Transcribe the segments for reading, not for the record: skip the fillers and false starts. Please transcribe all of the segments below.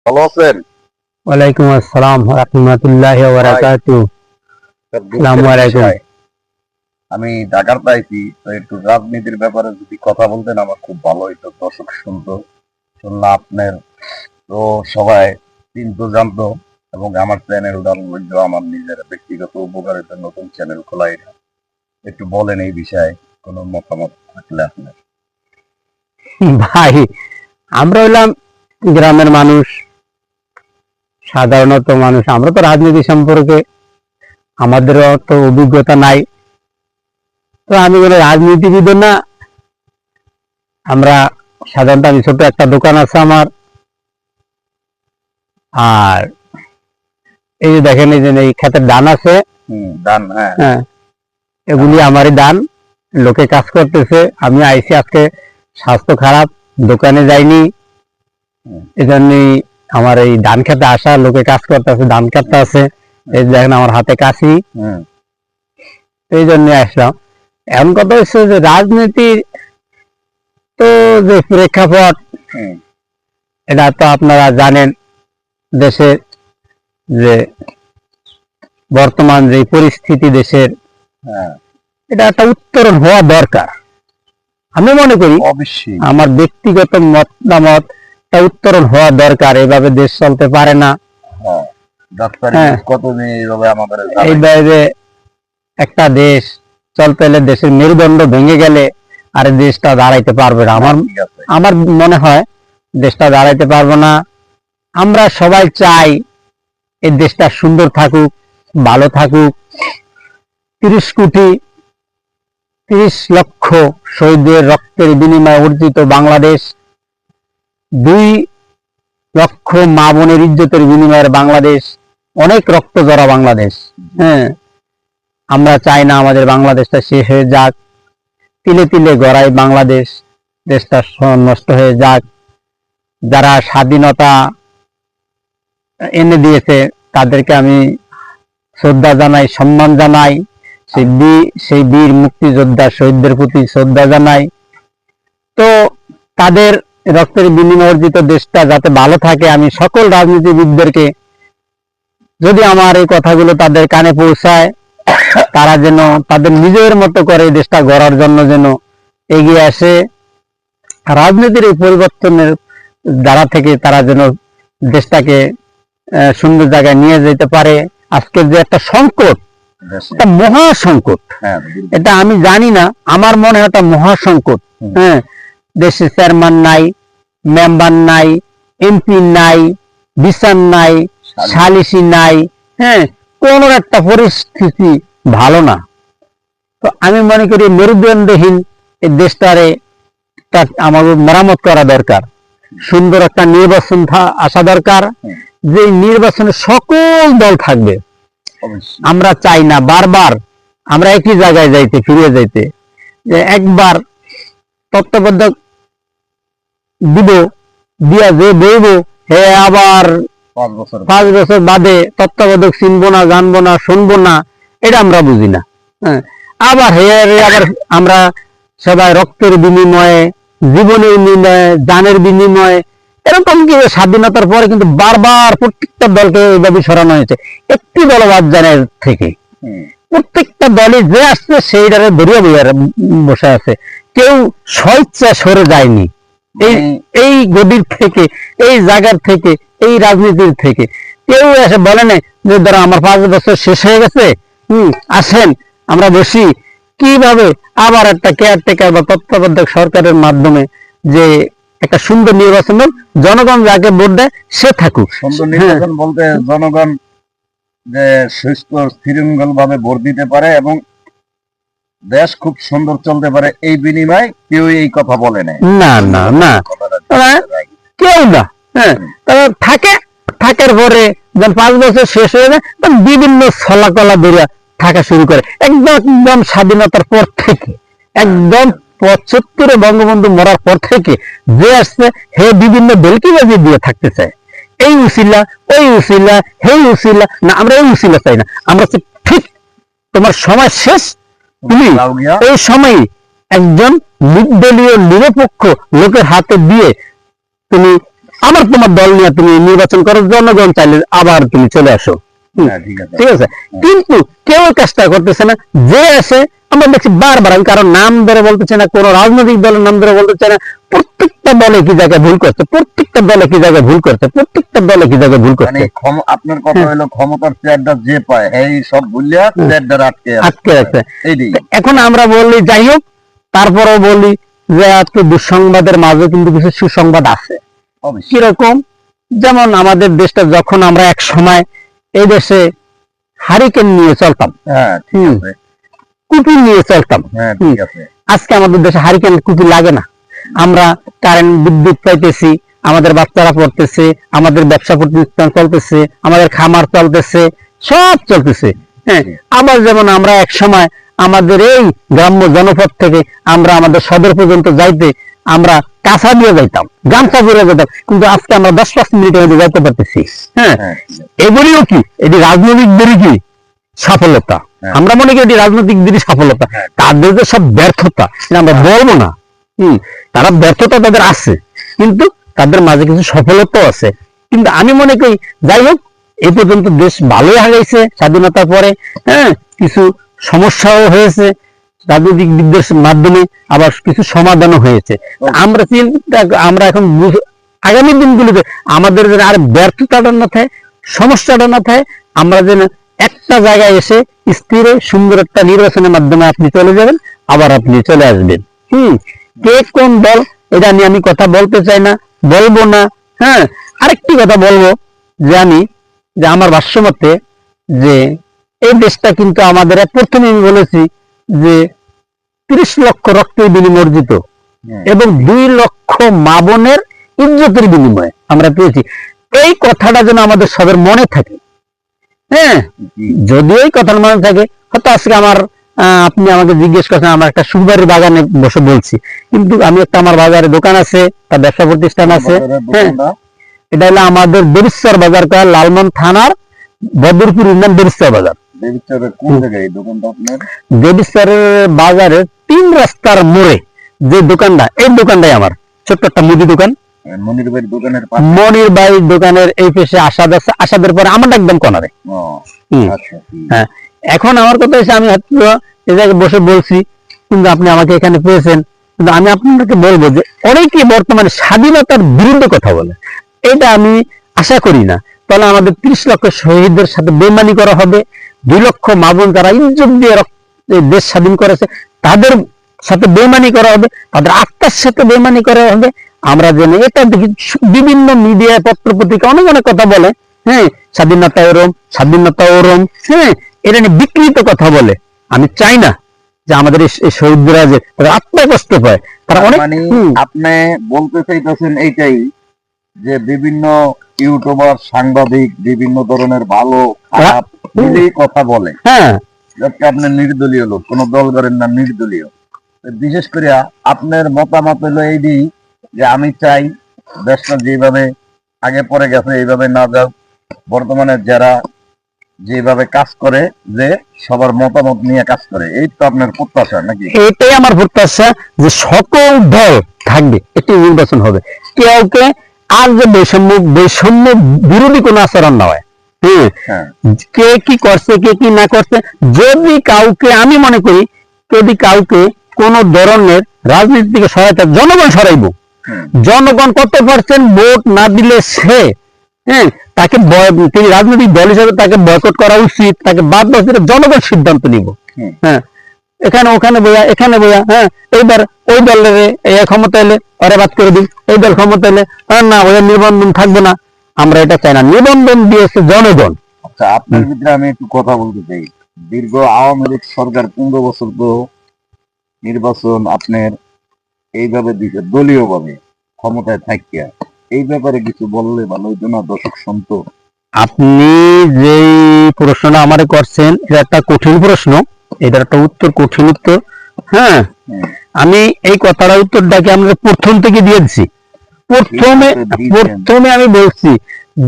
ভালো আছেন? ওয়ালাইকুম আসসালাম ওয়া রাহমাতুল্লাহি ওয়া বারাকাতুহু। আসসালামু আলাইকুম। আমি ঢাকাতে আইছি, তো একটু রাজনীতির ব্যাপারে যদি কথা বলতেন আমার খুব ভালো হইতো। দর্শক শুনতো, শুনলে আপনার তো সবাই চিনতো জানতো, এবং আমার চ্যানেলটা আমার নিজের ব্যক্তিগত উপকারের নতুন চ্যানেল খোলা। এটা একটু বলেন এই বিষয়ে কোনো মতামত থাকলে আপনার। ভাই, আমরা হইলাম গ্রামের মানুষ, সাধারণত মানুষ। আমরা তো রাজনীতি সম্পর্কে আমাদেরও তো অভিজ্ঞতা নাই। তো আমি কোনো রাজনীতিবিদ না। আমরা সাধারণত, আমি ছোট একটা দোকান আছে আমার। আর এই যে দেখেন, এই যে এই ক্ষেতের ধান আছে, দান, হ্যাঁ, হ্যাঁ, এগুলি আমারই দান। লোকে কাজ করতেছে, আমি আইছি আজকে। স্বাস্থ্য খারাপ, দোকানে যাইনি, এজন্যই আমার এই ধান খেতে আসা। লোকে কাজ করতেছে, ধান খেতে আছে। এই দেখেন আমার হাতে কাশি, এই জন্য আসলাম। এমন কথা হচ্ছে যে রাজনীতির তো যে প্রেক্ষাপট, এটা তো আপনারা জানেন। দেশে যে বর্তমান যে পরিস্থিতি দেশের, এটা একটা উত্তরণ হওয়া দরকার। আমি মনে করি, অবশ্যই আমার ব্যক্তিগত মতামত, উত্তরণ হওয়া দরকার। এভাবে দেশ চলতে পারে না। এইভাবে একটা দেশ চলতে হলে দেশের মেরুদণ্ড ভেঙে গেলে আর দেশটা দাঁড়াইতে পারবে না। আমার মনে হয় দেশটা দাঁড়াইতে পারবে না। আমরা সবাই চাই এই দেশটা সুন্দর থাকুক, ভালো থাকুক। 30 লক্ষ শহীদের রক্তের বিনিময়ে অর্জিত বাংলাদেশ, 2 লক্ষ মা বোনের ইজ্জতের বিনিময়ের বাংলাদেশ, অনেক রক্ত জড়া বাংলাদেশ। হ্যাঁ, আমরা চাই না আমাদের বাংলাদেশটা শেষ হয়ে যাক। তিলে তিলে গড়াই বাংলাদেশ, দেশটা নষ্ট হয়ে যাক। যারা স্বাধীনতা এনে দিয়েছে তাদেরকে আমি শ্রদ্ধা জানাই, সম্মান জানাই। সেই বীর মুক্তিযোদ্ধা শহীদদের প্রতি শ্রদ্ধা জানাই। তো তাদের রক্তের বিনিময়ে অর্জিত দেশটা যাতে ভালো থাকে, আমি সকল রাজনীতিবিদদেরকে, যদি আমার এই কথাগুলো তাদের কানে পৌঁছায়, তারা যেন তাদের নিজের মতো করে দেশটা গড়ার জন্য যেন এগিয়ে আসে। রাজনীতির এই পরিবর্তনের দ্বারা থেকে তারা যেন দেশটাকে সুন্দর জায়গায় নিয়ে যেতে পারে। আজকের যে একটা সংকট, একটা মহা সংকট, এটা আমি জানি না, আমার মনে হয় একটা মহা সংকট। হ্যাঁ, দেশে চেয়ারম্যান নাই, মেম্বার নাই, এমপি নাই, বিচার নাই, সালিসি নাই। হ্যাঁ, কোন একটা পরিস্থিতি ভালো না। তো আমি মনে করি মেরুদণ্ডহীন এই দেশটারে আমাদের মেরামত করা দরকার। সুন্দর একটা নির্বাচন আসা দরকার, যে নির্বাচনে সকল দল থাকবে। আমরা চাই না বারবার আমরা একই জায়গায় ফিরে যাইতে। যে একবার তত্ত্বাবধায়ক দিব, দিয়া যে বইব, হে আবার 5 বছর বাদে তত্ত্বাবধায়ক চিনবো না, জানবো না, শুনবো না। এটা আমরা বুঝি না। হ্যাঁ, আবার আমরা সবাই রক্তের বিনিময়ে, জীবনের বিনিময়ে, জানের বিনিময়ে, এরকম কি স্বাধীনতার পরে কিন্তু বারবার প্রত্যেকটা দলকে এইভাবে সরানো হয়েছে। একটি দলবাদ জানের থেকে প্রত্যেকটা দলই যে আসছে সেইটারে ধরিয়া বসে আছে। কেউ স্বেচ্ছা সরে যায়নি এই গদির থেকে, এই জায়গার থেকে, এই রাজনীতির থেকে। কেউ এসে বলে না যে ধরো আমার 5 বছর শেষ হয়ে গেছে, আসেন আমরা বসি। কিভাবে আবার একটা কেয়ারটেকার বা তত্ত্বাবধায়ক সরকারের মাধ্যমে যে একটা সুন্দর নির্বাচন, জনগণ যাকে ভোট দেয় সে থাকুক। সুন্দর নির্বাচন বলতে জনগণ যে সুস্থ শৃঙ্খল ভাবে ভোট দিতে পারে এবং দেশ খুব সুন্দর চলতে পারে, এই বিনিময়ে কেউ এই কথা বলে না। না না না, কেউ না। হ্যাঁ, থাকার পরে যখন 5 বছর শেষ হয়ে যায়, তখন বিভিন্ন ছলাকলা বেরিয়ে থাকা শুরু করে। একদম স্বাধীনতার পর থেকে, একদম 75-এ বঙ্গবন্ধু মরার পর থেকে যে আসছে, হে বিভিন্ন বেলকিবাজি দিয়ে থাকতে চায়। এই উসিলা, ওই উসিলা, হে উসিলা না, আমরা এই উসিলা চাই না। আমরা ঠিক তোমার সময় শেষ, তুমি এই সময় একজন নির্দলীয় নিরপেক্ষ লোকের হাতে দিয়ে তুমি আবার তোমার দল নিয়ে তুমি নির্বাচন করো, জনগণ চাইলে আবার তুমি চলে আসো। হ্যাঁ, ঠিক আছে। ঠিক আছে, কিন্তু কেউ চেষ্টা করতেছে না। যে আসে আমরা দেখছি বারবার, আমি কারণ নাম ধরে বলতেছে না, কোন রাজনৈতিক দলের নাম ধরে বলতেছে না, প্রত্যেকটা দলে কি জায়গায় ভুল করছে, প্রত্যেকটা দলে কি জায়গায় ভুল করছে, প্রত্যেকটা দলে কি জায়গায় ভুল মানে করছে। আপনার কথা হলো ক্ষমতার চেয়ারটা যে পায় এই সব ভুলিয়া চেয়ারটা আটকে রাখছে। এইটাই। এখন আমরা বলি যাই হোক, তারপরেও বলি যে আজকে দুঃসংবাদের মাঝে কিন্তু কিছু সুসংবাদ আছে। অবশ্যই। কিরকম? যেমন আমাদের দেশটা যখন আমরা এক সময় এই দেশে হারিকেন নিয়ে চলতাম, হ্যাঁ, ঠিক আছে। কুপি নিয়ে চলতাম, হ্যাঁ, ঠিক আছে। আজকে আমাদের দেশে হারিকেন কুপি লাগে না। আমরা কারেন্ট বিদ্যুৎ পাইতেছি, আমাদের বাচ্চারা পড়তেছে, আমাদের ব্যবসা প্রতিষ্ঠান চলতেছে, আমাদের খামার চলতেছে, সব চলতেছে। হ্যাঁ, আবার যেমন আমরা এক সময় আমাদের এই গ্রাম্য জনপদ থেকে আমরা আমাদের সদর পর্যন্ত যাইতে আমরা কাঁচা দিয়ে যাইতাম, গামছা পরে যেতাম, কিন্তু আজকে আমরা 10-5 মিনিটের মধ্যে যাইতে পারতেছি। হ্যাঁ, হ্যাঁ, ঠিক আছে। এগুলিও কি এটি রাজনৈতিকদেরই কি সফলতা? হ্যাঁ। আমরা মনে করি এটি রাজনৈতিকদেরই সফলতা, হ্যাঁ। তাদের যে সব ব্যর্থতা এটা আমরা বলবো না। তারা ব্যর্থতা তাদের আছে, কিন্তু তাদের মাঝে কিছু সফলতাও আছে। কিন্তু আমি মনে করি যাই হোক, এ পর্যন্ত দেশ ভালোই আগাইছে স্বাধীনতার পরে। হ্যাঁ, কিছু সমস্যাও হয়েছে রাজনৈতিক দিকদের মাধ্যমে, আবার কিছু সমাধানও হয়েছে। আমরা চিন্তা, আমরা এখন আগামী দিনগুলিতে আমাদের যেন আর ব্যর্থতাটা না থাকে, সমস্যাটা না থাকে, আমরা যেন একটা জায়গায় এসে স্থির সুন্দর একটা নির্বাচনের মাধ্যমে আপনি চলে যাবেন, আবার আপনি চলে আসবেন। কে কোন দল এটা নিয়ে আমি কথা বলতে চাই না, বলবো না। হ্যাঁ, আরেকটি কথা বলবো, যে আমি যে আমার ভাষ্যমতে যে এই দেশটা কিন্তু আমাদের প্রথমে আমি বলেছি যে 30 লক্ষ রক্তের বিনিময়ে অর্জিত এবং 2 লক্ষ মা বোনের ইজ্জতের বিনিময়ে আমরা পেয়েছি। এই কথাটা যেন আমাদের সবার মনে থাকে। হ্যাঁ, যদি এই কথার মনে থাকে, হয়তো আজকে আমার আপনি আমাকে জিজ্ঞেস করছেন, আমার একটা সুপারি বাগানে বসে বলছি, কিন্তু আমি একটা, আমার বাজারে দোকান আছে, তার ব্যবসা প্রতিষ্ঠান আছে। হ্যাঁ, এটা হলো আমাদের বেরিস্টার বাজার, লালমন থানার বদরপুর ইউনিয়ন বেরিস্টার বাজার। বেরিস্টারের বাজারের 3 রাস্তার মোড়ে যে দোকানটা, এই দোকানটাই আমার ছোট্ট একটা মুদি দোকান। মনির ভাইয়ের দোকানের এই পেশে আসাদ আছে, আসাদের পরে আমার একদম কর্নারে। হ্যাঁ, এখন আমার কথা হচ্ছে, আমি হয়তো এই জায়গায় বসে বলছি, কিন্তু আপনি আমাকে এখানে পেয়েছেন, কিন্তু আমি আপনাকে বলবো যে অনেকে বর্তমানে স্বাধীনতার বিরুদ্ধে কথা বলে, এটা আমি আশা করি না। তাহলে আমাদের 30 লক্ষ শহীদদের সাথে বেইমানি করা হবে, 2 লক্ষ মা বোন যারা ইজ্জত দিয়ে দেশ স্বাধীন করেছে তাদের সাথে বেইমানি করা হবে, তাদের আত্মার সাথে বেইমানি করা হবে। আমরা জানি এটা দেখি বিভিন্ন মিডিয়া, পত্র পত্রিকা অনেক অনেক কথা বলে। হ্যাঁ, স্বাধীনতা ওরম, স্বাধীনতা ওরম। হ্যাঁ, এটা নিয়ে বিকৃত কথা বলে। আমি চাই না যে আমাদের এই শহীদরা যে আত্মা কষ্ট পায়, তারা অনেক। আপনি বলতে চাইতেছেন এইটাই যে বিভিন্ন ইউটিউবার, সাংবাদিক বিভিন্ন ধরনের ভালো খারাপ মিলেই কথা বলে। হ্যাঁ, আপনি নির্দলীয় লোক, কোন দল করেন না, নির্দলীয়। বিশেষ করে আপনার মতামত হলো এইটি যে আমি চাই দেশটা যেভাবে আগে পরে গেছে এইভাবে না যাও, বর্তমানে যারা যেভাবে কাজ করে যে সবার মতামত নিয়ে কাজ করে, এই তো আপনার প্রত্যাশা নাকি? এটাই আমার প্রত্যাশা যে সকল দল থাকবে, একটি নির্বাচন হবে, কেউকে আর যে বৈষম্য বিরোধী কোন আচরণ না হয়। কে কি করছে, কে কি না করছে, যদি কাউকে, আমি মনে করি যদি কাউকে কোন ধরনের রাজনীতি থেকে সহায়তা, জনগণ সরাইব। জনগণ কত পার্সেন্ট ভোট না দিলে সে, হ্যাঁ, তাকে তিনি রাজনৈতিক দল হিসেবে তাকে বয়কট করা উচিত, তাকে বাদ দেওয়া উচিত, জনগণ সিদ্ধান্ত নিব। হ্যাঁ, এখানে ওখানে বোঝা, এখানে বোঝা। হ্যাঁ, এইবার ওই দলের ক্ষমতা এলে ওরা বাদ করে দিন, এই দল ক্ষমতা এলে না, ওরা নিবন্ধন থাকবে না। আমরা এটা চাই না, নিবন্ধন দিয়েছে জনগণ। আচ্ছা, আপনার ভিতরে আমি একটু কথা বলতে চাই। দীর্ঘ আওয়ামী লীগ সরকার 15 বছর তো নির্বাচন আপনার এইভাবে দিচ্ছে দলীয় ভাবে ক্ষমতায় থাকিয়া, এই ব্যাপারে কিছু বললে ভালো হইতো না, দর্শক শুনতো। আপনি যে প্রশ্নটা আমারে করছেন, এটা একটা কঠিন প্রশ্ন, এটার একটা উত্তর, কঠিন উত্তর। হ্যাঁ, আমি এই কথাটা উত্তরটাকে আমরা প্রথম থেকে দিয়েছি। প্রথমে আমি বলছি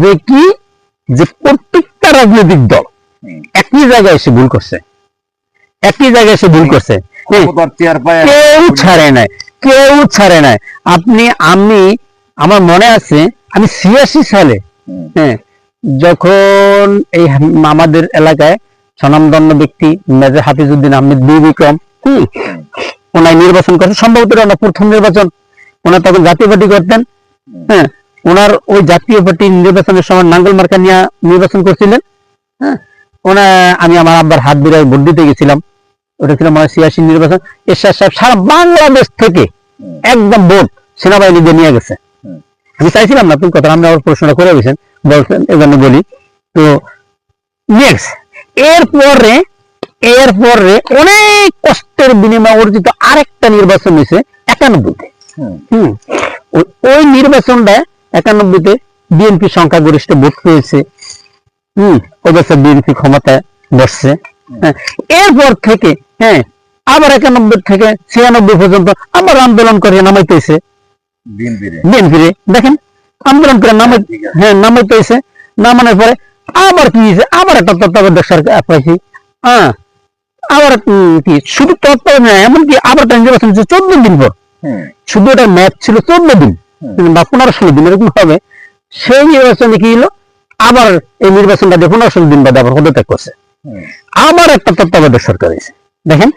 যে কি, যে প্রত্যেকটা রাজনৈতিক দল একই জায়গায় এসে ভুল করছে, একই জায়গায় এসে ভুল করছে, কেউ ছাড়ে নাই, কেউ ছাড়ে নাই। আপনি, আমি, আমার মনে আছে আমি 86 সালে হ্যাঁ যখন এই আমাদের এলাকায় স্বনামধন্য ব্যক্তি মেজর হাফিজউদ্দিন আহমেদ বীর বিক্রম ওনায় নির্বাচন করেন, সম্ভবত ওনার প্রথম নির্বাচন, ওনার তখন জাতীয় পার্টি করতেন। হ্যাঁ, ওনার ওই জাতীয় পার্টি নির্বাচনের সময় নাঙ্গল মার্কা নিয়ে নির্বাচন করছিলেন। হ্যাঁ, আমি আমার আব্বার হাত বিরায় ভোট দিতে গেছিলাম, ওটা ছিল মানে 86 নির্বাচন। এরশাদ সাহেব সারা বাংলাদেশ থেকে একদম ভোট সেনাবাহিনী দিয়ে নিয়ে গেছে। আমি চাইছিলাম না, তুমি কথা আপনি আমার প্রশ্নটা করে গেছেন বলছেন, এজন্য বলি তো নিয়ে গেছে। এরপরে অনেক কষ্টের বিনিময়ে অর্জিত আরেকটা নির্বাচন হয়েছে 91-তে। ওই নির্বাচনটা 91-তে বিএনপি সংখ্যাগরিষ্ঠ ভোট পেয়েছে। ওই বছর বিএনপি ক্ষমতায় বসছে। এরপর থেকে হ্যাঁ আবার 91 থেকে 96 পর্যন্ত আবার আন্দোলন করে নামাইতেছে বিএনপিরে। দেখেন আন্দোলন করে নামাইতেছে, নামানোর পরে আবার কি হয়েছে, আবার একটা তত্ত্বাবধায়ক সরকার পাইছি। আবার কি শুধু তত্ত্বাবধায়ক এমনকি আবার একটা নির্বাচন 14 দিন পর, শুধু এটা ম্যাচ ছিল 14 দিন বা 15-16 দিন এরকম হবে। সেই নির্বাচনে কি হলো, আবার এই নির্বাচনটা 15-16 দিন বাদে আবার পদত্যাগ করছে, আবার একটা তত্ত্বাবধায়ক সরকার হয়েছে। দেখেন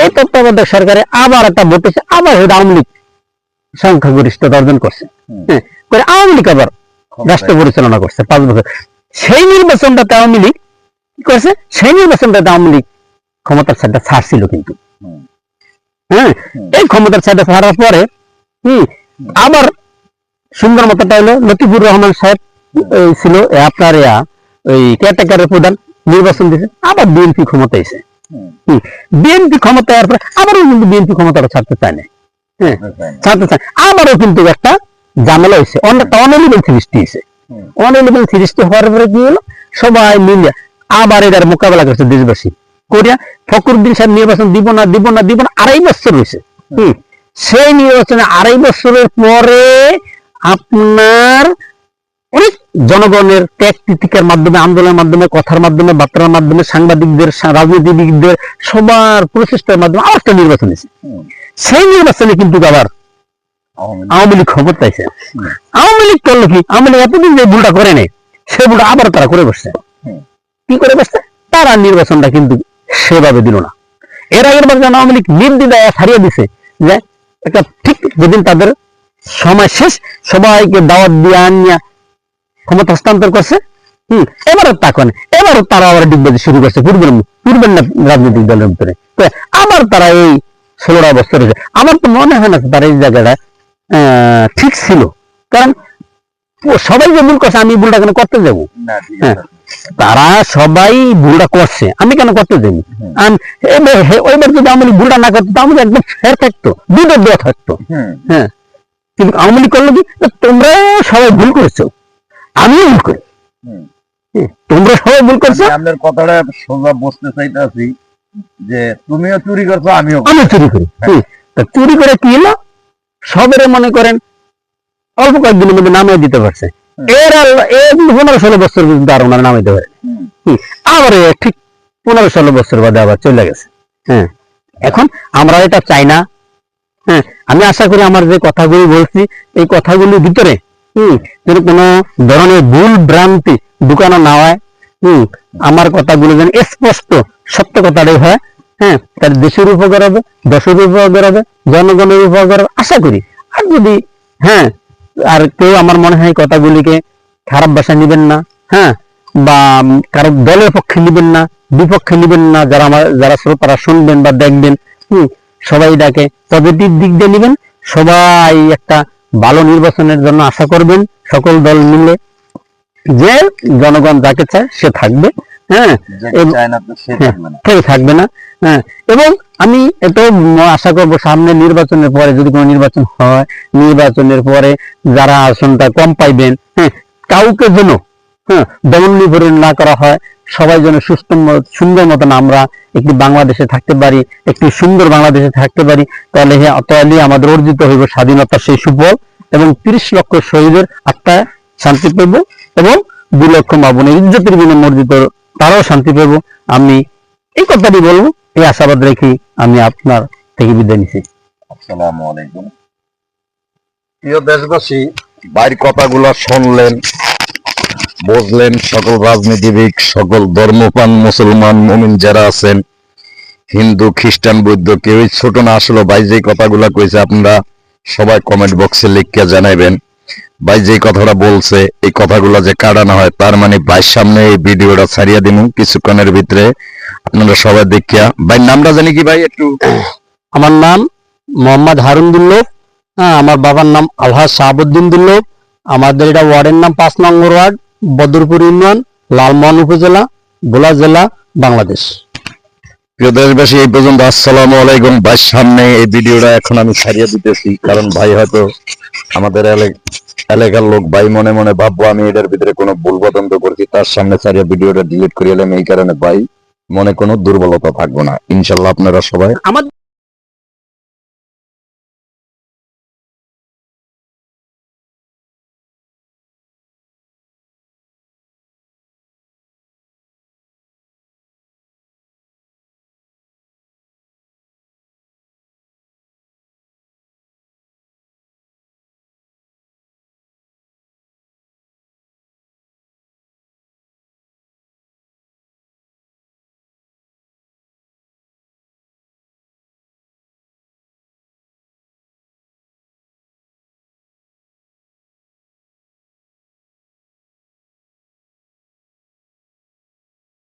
এই তত্ত্বাবধায়ক সরকারে আবার একটা ভোট হয়েছে, আবার আওয়ামী লীগ সংখ্যাগরিষ্ঠতা অর্জন করছে। আওয়ামী লীগ আবার রাষ্ট্র পরিচালনা করছে 5 বছর। সেই নির্বাচনটাতে আওয়ামী লীগ কি করছে, সেই নির্বাচনটাতে আওয়ামী লীগ ক্ষমতার ছাড়টা ছাড়ছিল, কিন্তু এই ক্ষমতার ছাড়টা ছাড়ার পরে আবার সুন্দর মতোটা হলো লতিফুর রহমান সাহেব ছিল আপনার ওই কেয়ারটেকারের প্রধান, নির্বাচন দিয়েছে, আবার বিএনপি ক্ষমতা এসে বিএনপি ক্ষমতা এর পরে আবারও কিন্তু বিএনপি ক্ষমতাটা ছাড়তে চায় না। ছাড়তে চায়, আবারও কিন্তু একটা ঝামেলা হয়েছে, অনেকটা অনএলিবেল সৃষ্টি হয়েছে। অনএলিবেল সৃষ্টি হওয়ার পরে কি হলো, সবাই মিলে আবার এটার মোকাবেলা করছে দেশবাসী করিয়া। ফখরুদ্দিন সাহেব নির্বাচন দিব না 2.5 বছর রয়েছে। সেই নির্বাচনে 2.5 বছরের পরে আপনার অনেক জনগণের ত্যাগ তিতিকার মাধ্যমে, আন্দোলনের মাধ্যমে, কথার মাধ্যমে, বার্তার মাধ্যমে, সাংবাদিকদের, রাজনীতিবিদদের সবার প্রচেষ্টার মাধ্যমে আবার একটা নির্বাচন হয়েছে। সেই নির্বাচনে কিন্তু আবার আওয়ামী লীগ খবর পাইছে। আওয়ামী লীগ করলো কি, আওয়ামী লীগ এতদিন যে ভুলটা করে নেই সেই ভুলটা আবার তারা করে বসছে। কি করে বসছে, তারা নির্বাচনটা কিন্তু সেভাবে দিল না। এর আগের বার যেন আওয়ামী লীগ নির্দ্বিধায় হারিয়ে দিছে, যে একটা ঠিক যেদিন তাদের সময় শেষ সবাইকে দাওয়াত দিয়ে আনিয়া ক্ষমতা হস্তান্তর করছে। এবারও তা করে, এবারও তারা আবার ডিগবাজি শুরু করছে পূর্বের না রাজনৈতিক দলের ভিতরে। আবার তারা এই 16টা বছর হয়েছে, আমার তো মনে হয় না তারা এই জায়গাটা ঠিক ছিল, কারণ সবাই যে ভুল করছে আমি ভুলটা কেন করতে যাবো? তারা সবাই ভুলটা করছে, আমি কেন করতে যাবো? ওইবার যদি আওয়ামী লীগ ভুলটা না করতো তাহলে একদম ফের থাকতো, দুটো দেওয়া থাকতো। হ্যাঁ, কিন্তু আওয়ামী লীগ করলো কি, তোমরা সবাই ভুল করেছো, আমিও ভুল করি, তোমরা সবাই ভুল করছো। আপনার কথাটা সোজা বুঝতে চাইতেছি যে তুমিও চুরি করছো, আমিও চুরি করি। চুরি করে কি হলো, সবেরে মনে করেন অল্প কয়েকদিনের মধ্যে নামিয়ে দিতে পারছে। এর 15-16 বছর কিন্তু আর ওনারা নামাইতে পারে, আবার ঠিক 15-16 বছর বাদে আবার চলে গেছে। হ্যাঁ, এখন আমরা এটা চাই না। হ্যাঁ, আমি আশা করি আমার যে কথাগুলি বলছি এই কথাগুলির ভিতরে যেন কোনো ধরনের ভুল ভ্রান্তি ঢুকানো না হয়। আমার কথাগুলো যেন স্পষ্ট সত্য কথাটাই হয়। হ্যাঁ, তার দেশের উপকার হবে, দেশের উপকার হবে, জনগণের উপকার হবে আশা করি। আর যদি হ্যাঁ আর কেউ আমার মনে হয় কথাগুলিকে খারাপ ভাষা নিবেন না, হ্যাঁ, বা কারো দলের পক্ষে নিবেন না, বিপক্ষে নিবেন না, যারা শ্রোতারা শুনবেন বা দেখবেন, সবাই এটাকে পজিটিভ দিক দিয়ে নিবেন। সবাই একটা ভালো নির্বাচনের জন্য আশা করবেন, সকল দল মিলে, যে জনগণ যাকে চায় সে থাকবে। হ্যাঁ, কেউ থাকবে না। হ্যাঁ, এবং আমি এটাও আশা করবো সামনে নির্বাচনের পরে যদি কোনো নির্বাচন হয়, নির্বাচনের পরে যারা আসনটা কম পাইবেন, হ্যাঁ, কাউকে যেন দমন নিপীড়ন না করা হয়, সবাই যেন সুন্দর মতন আমরা একটি বাংলাদেশে থাকতে পারি, একটি সুন্দর বাংলাদেশে থাকতে পারি। তাহলে আমাদের অর্জিত হইব স্বাধীনতার সেই সুফল, এবং 30 লক্ষ শহীদের আত্মা শান্তি পাইব, এবং 2 লক্ষ মা বোনের ইজ্জতের বিনিময়ে অর্জিত তারাও শান্তি পাইব। আমি এই কথাটি বলবো, এই আশাবাদ রেখে আমি আপনার থেকে বিদায় নিচ্ছি। আসসালামু আলাইকুম। প্রিয় দেশবাসী, বাইর কথাগুলো শুনলেন, বুঝলেন। সকল রাজনীতিবিদ, সকল ধর্মপ্রাণ মুসলমান মুমিন যারা আছেন, হিন্দু খ্রিস্টান বৌদ্ধ, কেউই ছোট না। আসলে ভাই যে কথাগুলা কইছে আপনারা সবাই কমেন্ট বক্সে লিখে জানাইবেন। ভাই যে কথাটা বলছে এই কথাগুলো যে কাটানো হয়, তার মানে ভাইয়ের সামনে এই ভিডিওটা ছাড়িয়ে দিন কিছুক্ষণের ভিতরে, আপনারা সবাই দেখিয়া। ভাই নামটা জানি কি ভাই একটু? আমার নাম মোহাম্মদ হারুন দুল্লভ। হ্যাঁ, আমার বাবার নাম আলহাজ শাহাবুদ্দিন দুল্লভ। আমাদের এটা ওয়ার্ডের নাম 5 নম্বর ওয়ার্ড, বদরপুর ইউনিয়ন, লালমোহন উপজেলা, ভোলা জেলা, বাংলাদেশ। প্রিয় দেশবাসী, এই পর্যন্ত। আসসালামু আলাইকুম। ভাইয়ের সামনে এই ভিডিওটা এখন আমি ছাড়িয়ে দিতেছি, কারণ ভাই হয়তো আমাদের এলাকার লোক, ভাই মনে মনে ভাববো আমি এটার ভিতরে কোনো ভুল বদন্ত করছি, তার সামনে ছাড়িয়ে ভিডিওটা ডিলিট করে এলাম। এই কারণে ভাই মনে কোনো দুর্বলতা থাকবো না, ইনশাল্লাহ। আপনারা সবাই আমার